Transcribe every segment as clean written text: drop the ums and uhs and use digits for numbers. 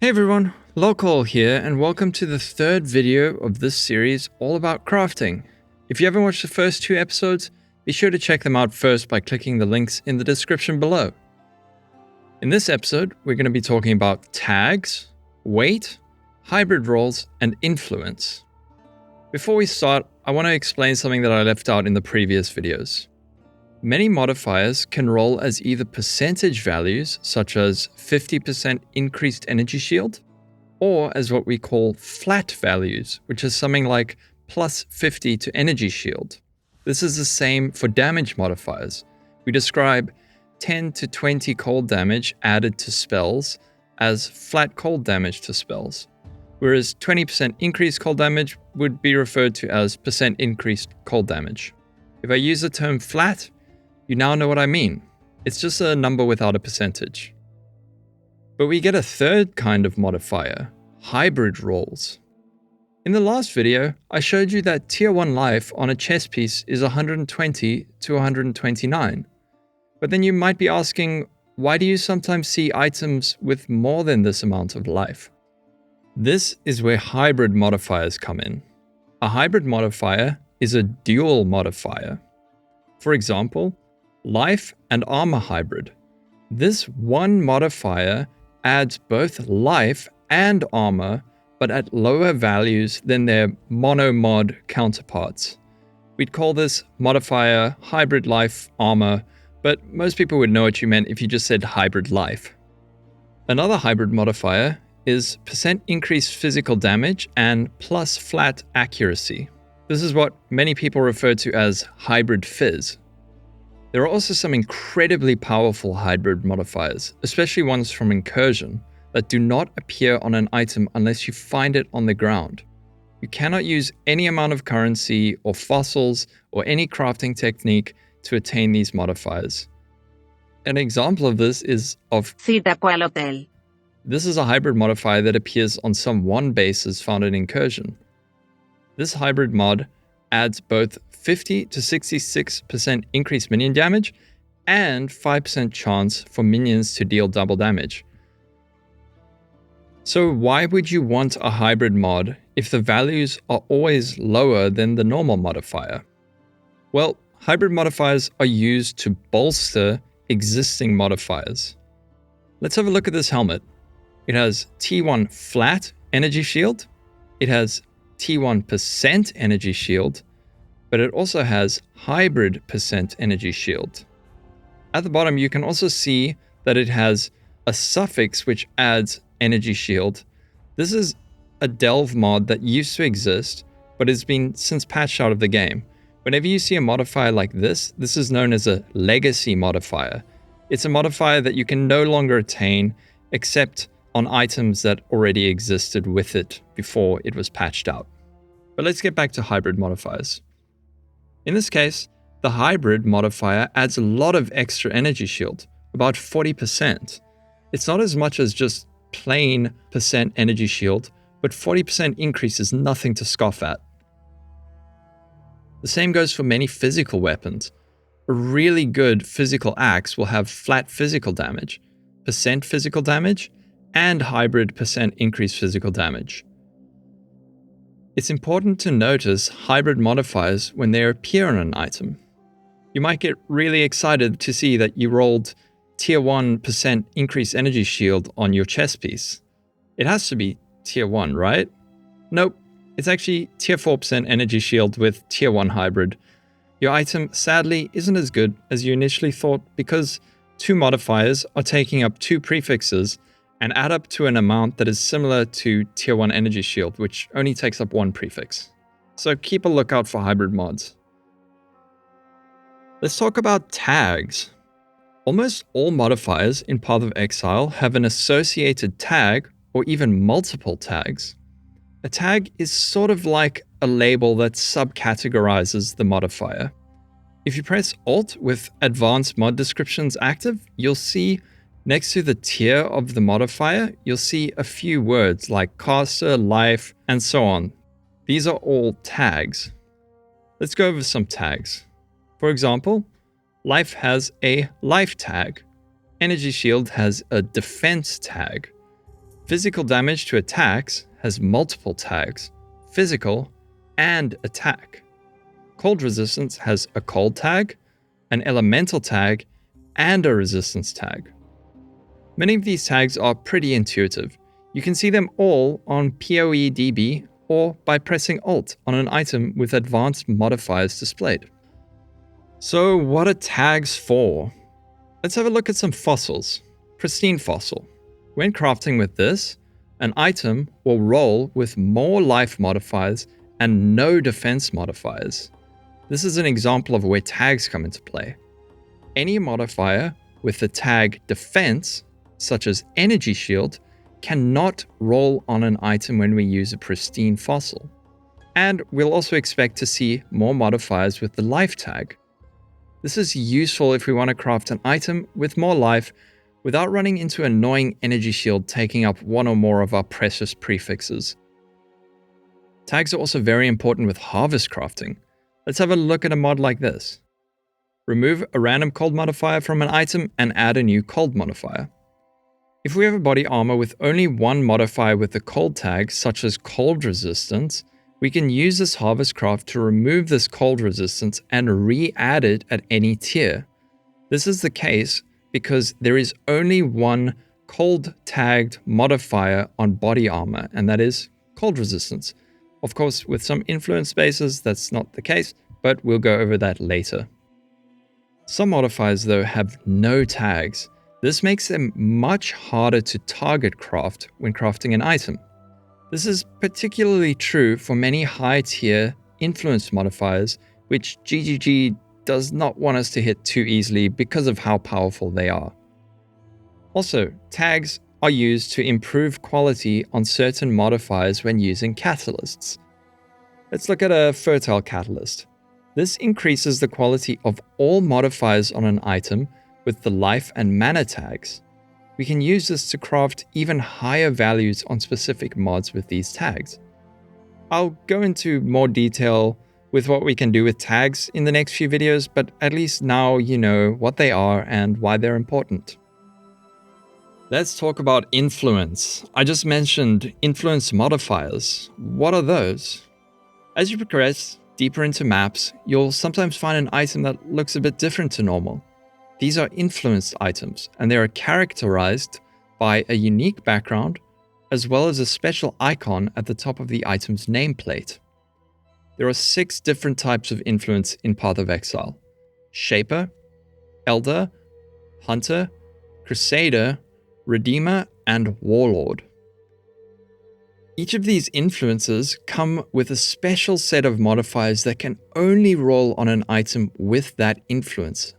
Hey everyone, Lolcohol here, and welcome to the third video of this series all about crafting. If you haven't watched the first two episodes, be sure to check them out first by clicking the links in the description below. In this episode, we're going to be talking about tags, weight, hybrid roles, and influence. Before we start, I want to explain something that I left out in the previous videos. Many modifiers can roll as either percentage values, such as 50% increased energy shield, or as what we call flat values, which is something like plus 50 to energy shield. This is the same for damage modifiers. We describe 10 to 20 cold damage added to spells as flat cold damage to spells, whereas 20% increased cold damage would be referred to as percent increased cold damage. If I use the term flat, you now know what I mean. It's just a number without a percentage. But we get a third kind of modifier, hybrid rolls. In the last video, I showed you that tier 1 life on a chess piece is 120 to 129. But then you might be asking, why do you sometimes see items with more than this amount of life? This is where hybrid modifiers come in. A hybrid modifier is a dual modifier. For example, life and armor hybrid. This one modifier adds both life and armor, but at lower values than their mono-mod counterparts. We'd call this modifier hybrid life armor, but most people would know what you meant if you just said hybrid life. Another hybrid modifier is percent increased physical damage and plus flat accuracy. This is what many people refer to as hybrid fizz. There are also some incredibly powerful hybrid modifiers, especially ones from Incursion, that do not appear on an item unless you find it on the ground. You cannot use any amount of currency or fossils or any crafting technique to attain these modifiers. An example of this is of Cita al hotel. This is a hybrid modifier that appears on some 1 bases found in Incursion. This hybrid mod adds both 50 to 66% increased minion damage and 5% chance for minions to deal double damage. So why would you want a hybrid mod if the values are always lower than the normal modifier? Well, hybrid modifiers are used to bolster existing modifiers. Let's have a look at this helmet. It has T1 flat energy shield, it has T1% energy shield, but it also has hybrid percent energy shield. At the bottom, you can also see that it has a suffix which adds energy shield. This is a delve mod that used to exist, but has been since patched out of the game. Whenever you see a modifier like this is known as a legacy modifier. It's a modifier that you can no longer attain except on items that already existed with it before it was patched out. But let's get back to hybrid modifiers. In this case, the hybrid modifier adds a lot of extra energy shield, about 40%. It's not as much as just plain percent energy shield, but 40% increase is nothing to scoff at. The same goes for many physical weapons. A really good physical axe will have flat physical damage, percent physical damage, and hybrid percent increased physical damage. It's important to notice hybrid modifiers when they appear on an item. You might get really excited to see that you rolled tier 1% increased energy shield on your chess piece. It has to be tier 1, right? Nope, it's actually tier 4% energy shield with tier 1 hybrid. Your item sadly isn't as good as you initially thought because 2 modifiers are taking up 2 prefixes and add up to an amount that is similar to tier 1 energy shield, which only takes up 1 prefix. So keep a lookout for hybrid mods. Let's talk about tags. Almost all modifiers in Path of Exile have an associated tag or even multiple tags. A tag is sort of like a label that subcategorizes the modifier. If you press Alt with Advanced Mod Descriptions active, you'll see next to the tier of the modifier, you'll see a few words like caster, life, and so on. These are all tags. Let's go over some tags. For example, life has a life tag. Energy shield has a defense tag. Physical damage to attacks has multiple tags: physical and attack. Cold resistance has a cold tag, an elemental tag, and a resistance tag. Many of these tags are pretty intuitive. You can see them all on PoE DB or by pressing Alt on an item with advanced modifiers displayed. So what are tags for? Let's have a look at some fossils. Pristine fossil. When crafting with this, an item will roll with more life modifiers and no defense modifiers. This is an example of where tags come into play. Any modifier with the tag defense, such as energy shield, cannot roll on an item when we use a pristine fossil. And we'll also expect to see more modifiers with the life tag. This is useful if we want to craft an item with more life without running into annoying energy shield taking up one or more of our precious prefixes. Tags are also very important with harvest crafting. Let's have a look at a mod like this. Remove a random cold modifier from an item and add a new cold modifier. If we have a body armor with only one modifier with the cold tag, such as cold resistance, we can use this harvest craft to remove this cold resistance and re-add it at any tier. This is the case because there is only one cold tagged modifier on body armor, and that is cold resistance. Of course, with some influence bases, that's not the case, but we'll go over that later. Some modifiers, though, have no tags. This makes them much harder to target craft when crafting an item. This is particularly true for many high-tier influence modifiers, which GGG does not want us to hit too easily because of how powerful they are. Also, tags are used to improve quality on certain modifiers when using catalysts. Let's look at a fertile catalyst. This increases the quality of all modifiers on an item with the life and mana tags. We can use this to craft even higher values on specific mods with these tags. I'll go into more detail with what we can do with tags in the next few videos, but at least now you know what they are and why they're important. Let's talk about influence. I just mentioned influence modifiers. What are those? As you progress deeper into maps, you'll sometimes find an item that looks a bit different to normal. These are influenced items, and they are characterized by a unique background, as well as a special icon at the top of the item's nameplate. There are 6 different types of influence in Path of Exile: Shaper, Elder, Hunter, Crusader, Redeemer, and Warlord. Each of these influences come with a special set of modifiers that can only roll on an item with that influence.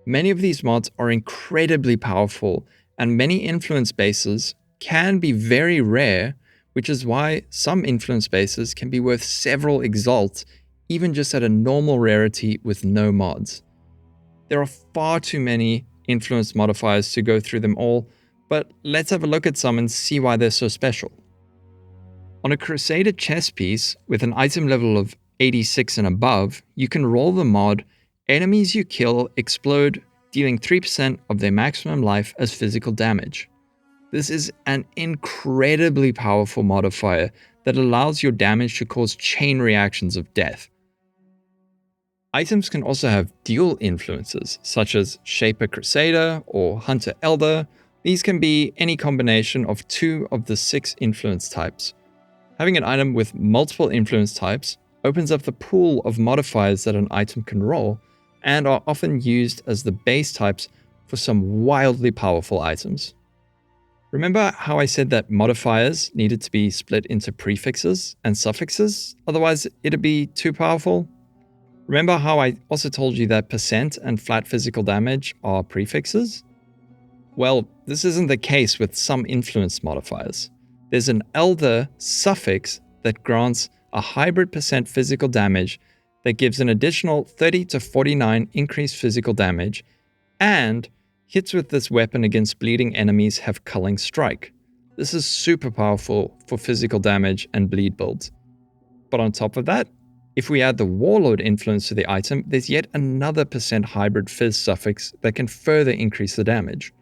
Many of these mods are incredibly powerful, and many influence bases can be very rare, which is why some influence bases can be worth several exalts, even just at a normal rarity with no mods. There are far too many influence modifiers to go through them all, but let's have a look at some and see why they're so special. On a Crusader chest piece with an item level of 86 and above, you can roll the mod "Enemies you kill explode, dealing 3% of their maximum life as physical damage." This is an incredibly powerful modifier that allows your damage to cause chain reactions of death. Items can also have dual influences, such as Shaper Crusader or Hunter Elder. These can be any combination of 2 of the 6 influence types. Having an item with multiple influence types opens up the pool of modifiers that an item can roll, and are often used as the base types for some wildly powerful items. Remember how I said that modifiers needed to be split into prefixes and suffixes, otherwise it'd be too powerful? Remember how I also told you that percent and flat physical damage are prefixes? Well, this isn't the case with some influence modifiers. There's an Elder suffix that grants a hybrid percent physical damage that gives an additional 30 to 49 increased physical damage, and hits with this weapon against bleeding enemies have Culling Strike. This is super powerful for physical damage and bleed builds. But on top of that, if we add the Warlord influence to the item, there's yet another percent hybrid fizz suffix that can further increase the damage.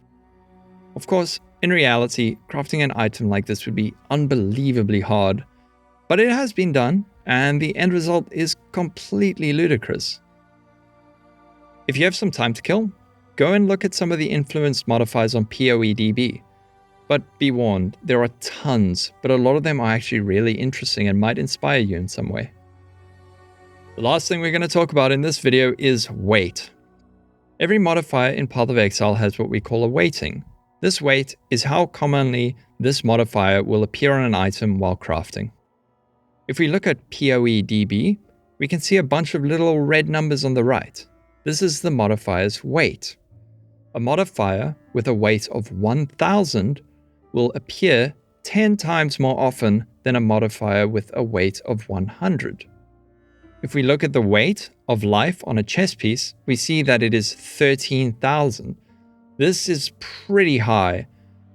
Of course, In reality, crafting an item like this would be unbelievably hard, but it has been done, and the end result is completely ludicrous. If you have some time to kill, go and look at some of the influenced modifiers on PoE. But be warned, there are tons, but a lot of them are actually really interesting and might inspire you in some way. The last thing we're going to talk about in this video is weight. Every modifier in Path of Exile has what we call a weighting. This weight is how commonly this modifier will appear on an item while crafting. If we look at PoE, we can see a bunch of little red numbers on the right. This is the modifier's weight. A modifier with a weight of 1000 will appear 10 times more often than a modifier with a weight of 100. If we look at the weight of life on a chess piece, we see that it is 13,000. This is pretty high,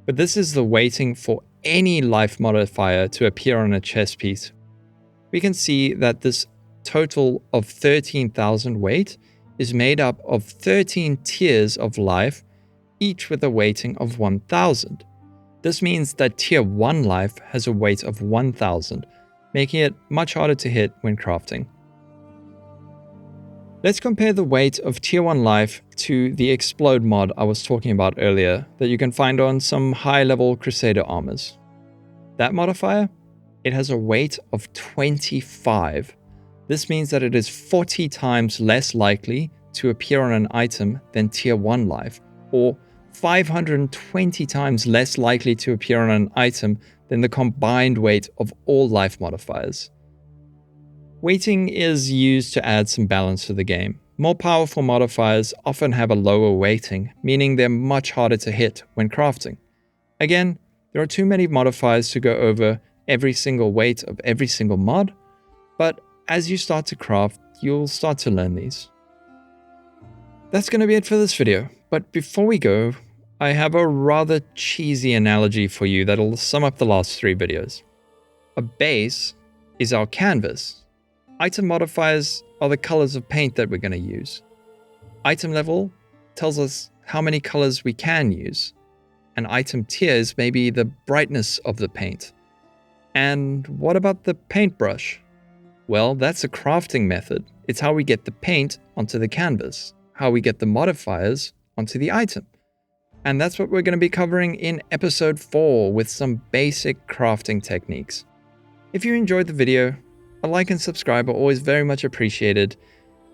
but this is the weighting for any life modifier to appear on a chess piece. We can see that this total of 13,000 weight is made up of 13 tiers of life, each with a weighting of 1000. This means that tier 1 life has a weight of 1000, making it much harder to hit when crafting. Let's compare the weight of tier 1 life to the explode mod I was talking about earlier that you can find on some high-level Crusader armors. That modifier, it has a weight of 25. This means that it is 40 times less likely to appear on an item than tier 1 life, or 520 times less likely to appear on an item than the combined weight of all life modifiers. Weighting is used to add some balance to the game. More powerful modifiers often have a lower weighting, meaning they're much harder to hit when crafting. Again, there are too many modifiers to go over every single weight of every single mod, but as you start to craft, you'll start to learn these. That's going to be it for this video, but before we go, I have a rather cheesy analogy for you that'll sum up the last 3 videos. A base is our canvas. Item modifiers are the colors of paint that we're going to use. Item level tells us how many colors we can use. And item tiers may be the brightness of the paint. And what about the paintbrush? Well, that's a crafting method. It's how we get the paint onto the canvas, how we get the modifiers onto the item. And that's what we're going to be covering in episode 4 with some basic crafting techniques. If you enjoyed the video, a like and subscribe are always very much appreciated.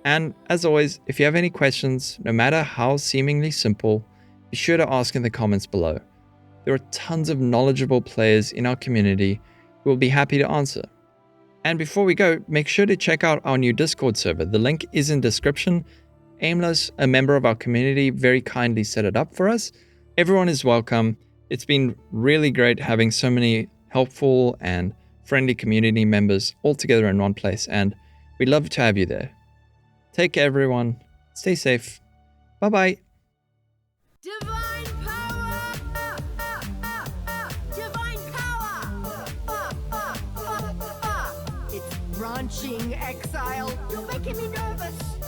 And as always, if you have any questions, no matter how seemingly simple, be sure to ask in the comments below. There are tons of knowledgeable players in our community who will be happy to answer. And before we go, make sure to check out our new Discord server. The link is in description. Aimless, a member of our community, very kindly set it up for us. Everyone is welcome. It's been really great having so many helpful and friendly community members all together in one place, and we'd love to have you there. Take care, everyone. Stay safe. Bye-bye. Divine power! Divine power! It's branching exile. You're making me nervous.